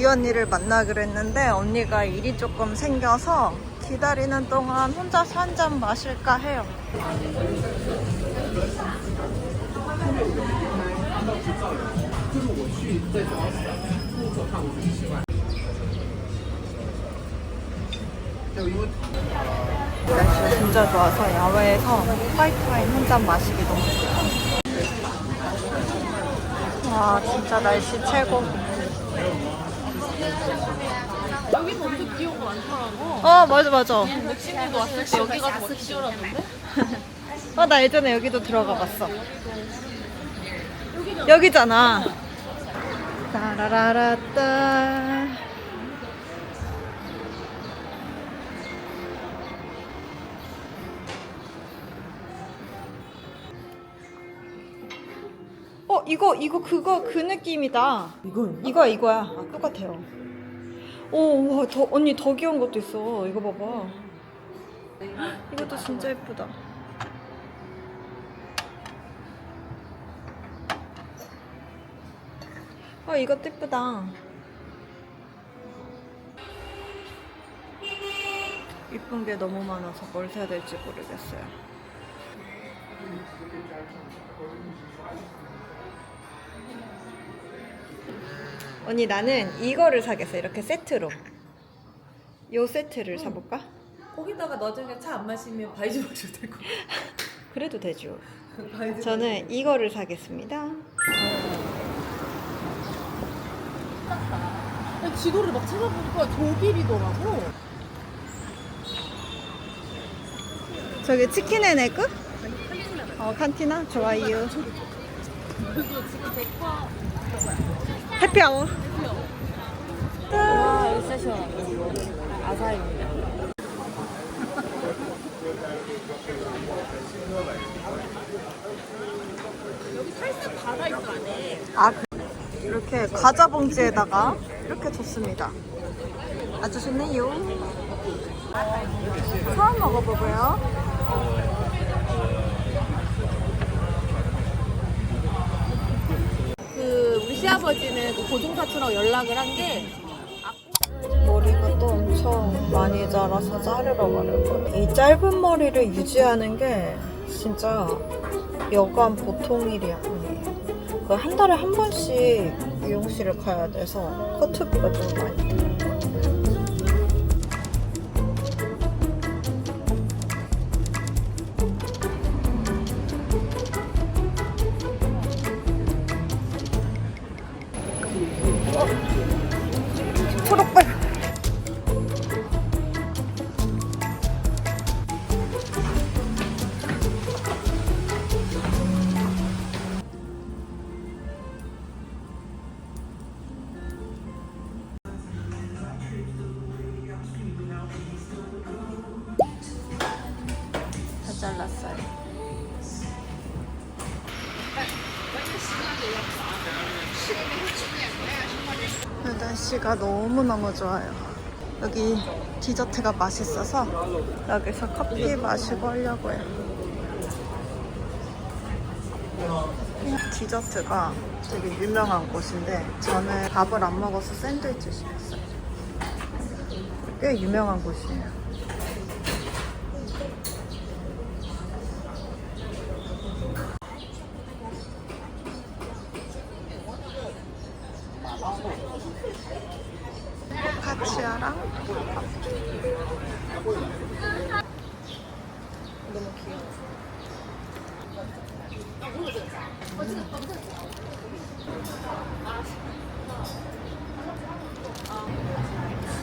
언니를 만나기로 했는데 언니가 일이 조금 생겨서 기다리는 동안 혼자서 한 잔 마실까 해요. 날씨가 진짜 좋아서 야외에서 화이트 와인 한 잔 마시기 너무 좋아요. 와, 진짜 날씨 최고. 여기는 엄청 귀여운 거 많더라고. 맞아 맞아. 내 친구도 왔을 때 여기가 더 귀여웠는데? 나 예전에 여기도 들어가 봤어. 여기잖아. 따라라라따. 이거 그거 그 느낌이다. 이거야. 똑같아요. 와, 언니 더 귀여운 것도 있어. 이거 봐봐. 이것도 진짜 예쁘다. 이것도 예쁘다. 이쁜 게 너무 많아서 뭘 사야 될지 모르겠어요. 언니, 나는 이거를 사겠어. 이렇게 세트로. 요 세트를 사볼까? 거기다가 나중에 차 안 마시면 바이즈 마셔도 될 것 같아. 그래도 되죠. 저는 이거를 사겠습니다. 지도를 막 찾아보니까 저 길이더라고. 저기 치킨 앤 에그? 칸티나? 좋아요. 그리고 지금 백화 해피아워. 와, 여기 진짜 시원하다. 아사히입니다. 여기 살짝 바다 있어 안에. 이렇게 과자 봉지에다가 이렇게 줬습니다. 아주 좋네요. 처음 먹어보고요. 우리 시아버지는 그 고종사촌하고 연락을 한 게 머리가 또 엄청 많이 자라서 자르러 가려고요. 이 짧은 머리를 유지하는 게 진짜 여간 보통 일이 아니에요. 한 달에 한 번씩 미용실을 가야 돼서 커트비가 좀 많이 들어요. 초록불. 다 잘랐어요. 날씨가 너무너무 좋아요. 여기 디저트가 맛있어서 여기서 커피 마시고 하려고요. 디저트가 되게 유명한 곳인데 저는 밥을 안 먹어서 샌드위치 시켰어요. 꽤 유명한 곳이에요. 포카치아랑 너무 귀여워.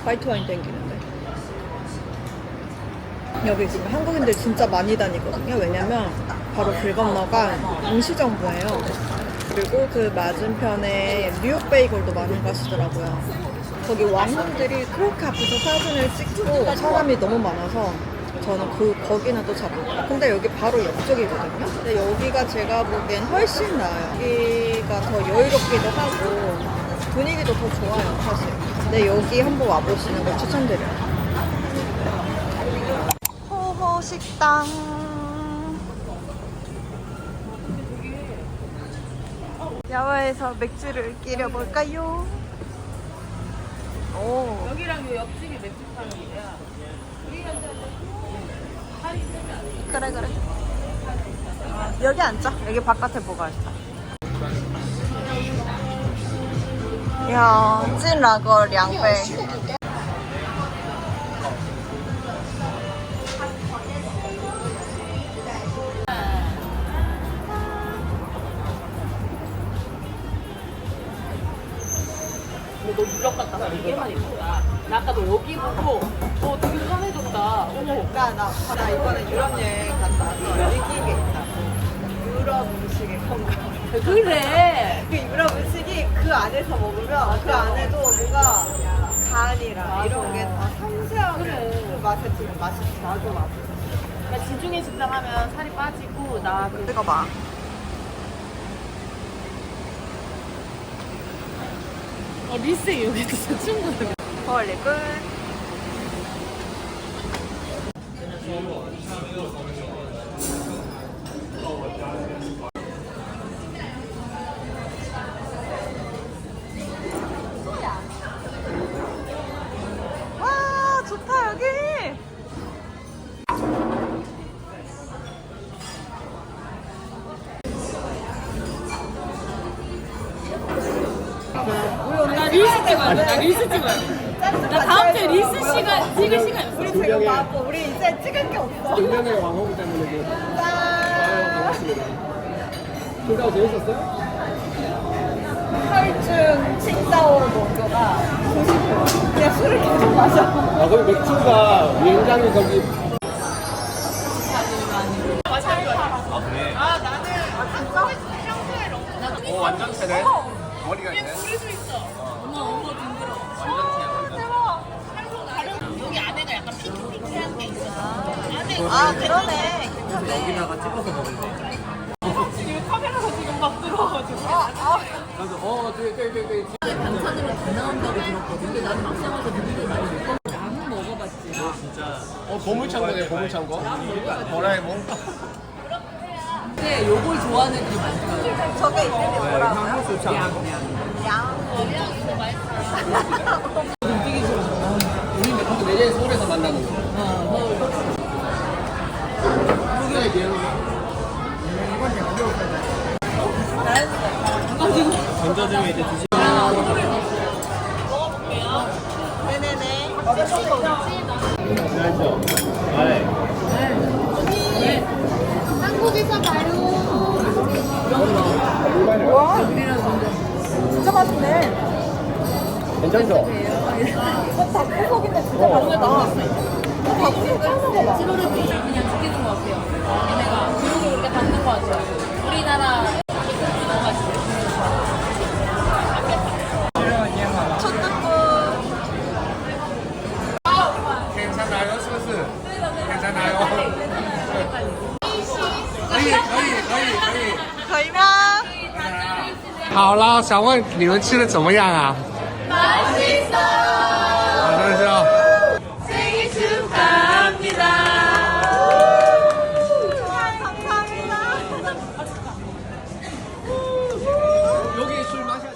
화이트 와인 땡기는데. 여기 지금 한국인들 진짜 많이 다니거든요. 왜냐면 바로 길 건너가 임시정부예요. 그리고 그 맞은편에 뉴욕 베이글도 많이 가시더라고요. 거기 왕궁들이 그렇게 앞에서 사진을 찍고 사람이 너무 많아서 저는 거기는 또 잘 안 가요. 근데 여기 바로 옆쪽이거든요. 근데 여기가 제가 보기엔 훨씬 나아요. 여기가 더 여유롭기도 하고 분위기도 더 좋아요, 사실. 근데 여기 한번 와보시는 걸 추천드려요. 호호 식당. 야외에서 맥주를 끼려볼까요? 오. 여기랑 요 옆집이 맥주 파는 데야. 그래 그래. 여기 앉자. 여기 바깥에 뭐가 있다. 야, 进了个2杯. 근데 너 유럽 갔다 와 이게만 있었다. 나 아까 너 여기 보고 되게 편해졌다. 어머. 나 이번에 유럽 여행 갔다 와서 느낀 게 있다. 유럽 음식의 건강. 그래. 그 유럽 음식이 그 안에서 먹으면 그 안에도 뭔가 간이랑 이런 게 다 섬세하게 그래. 그 맛에 지금 맛있어. 맞아 맞아. 그러니까 지중해 식당 하면 살이 빠지고 나 그. 찍어봐. 리스 여기 있어 친구들. 헐리 굿. 와 좋다 여기. 나 릴스 찍어야 돼. 나 릴스 찍어야 돼. 나 다음 주에 릴스 시간 찍을 시간 있어. 우리 지금 바빠. 우리 이제 찍을 게 없어. 운명의 왕호기 때문에 그 짠. 반갑습니다. 둘다 재밌었어요? 혈중 칭다오 농도가 90%. 그냥 술을 계속 마셔. 아 거기 맥주가 굉장히 거기 완전 세네. 머리가 있네. 어머 징그러. 여기 안에가 약간 핑크핑크한 게 있어. 아 그러네. 괜찮네. 여기다가 찍어서 먹을래. 지금 카메라가 지금 막 들어가지고. 그래서 네. 반찬으로 다 나온다고 들었거든. 근데 나는 막상 와서 누구도 많이 못 먹어. 나는 먹어봤지. 보물창고네 보물창고. 도라에몽. 근데 요걸 좋아하는 애들이 많더라고. 저게 이름이 뭐라고요? 향수 참. 양. 이거 맛있어. 우리는 근데 내년에 서울에서 만나는 거. 던져주면 이제 드시. 네네네. 알죠? 네. 한국에서 봐요. 와. 진짜 맛있네. 괜찮죠? 닭구석인데 진짜 맛있다. 닭구석 처음 먹어봐. 7월에 그냥 지키는 것 같아요. 얘네가 교육을 그렇게 받는 것 같아요. 우리나라 너무 맛있어요. 촛불. 괜찮아요, 소스. 괜찮아요. 可以。 걸면. 好了，想问你们吃的怎么样啊？맛있어. 맛있어. 생일 축하합니다. 감사합니다. 여기 술 마셔야 돼.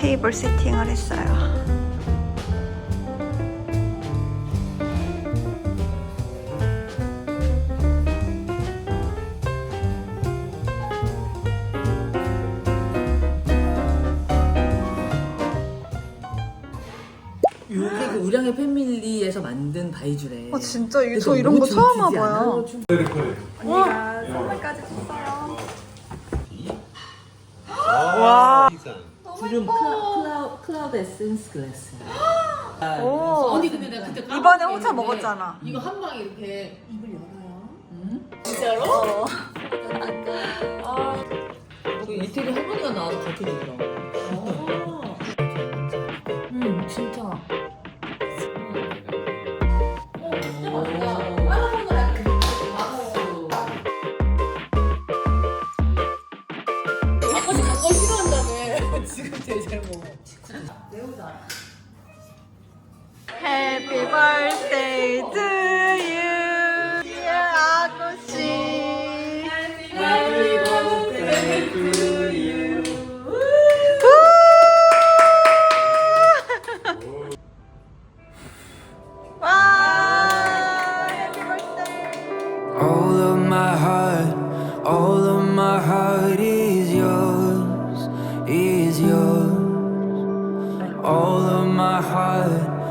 테이블 세팅을 했어요. 요게 그 우량의 패밀리에서 만든 바이주래. 진짜 저 이런 거 처음 와봐요. 언니가 선물까지 줬어요. 와. 구름 클라우드 에센스 글래스. 오. 언니 근데 내가 그때 이번에 홍차 먹었잖아. 이거 한 방에 이렇게 입을 열어요. 진짜로? 그 이태리 할머니가 나와서 가르쳐 주더라고. 진짜. 진짜 맛있다. 빨아먹는 약간 아빠지 간거 싫어한다며. 지금 제일 잘 먹어. 매우잖아. Happy birthday to you, dear 아구씨. Happy birthday to you. 와, Happy birthday. All of my heart is yours, is yours. All of my heart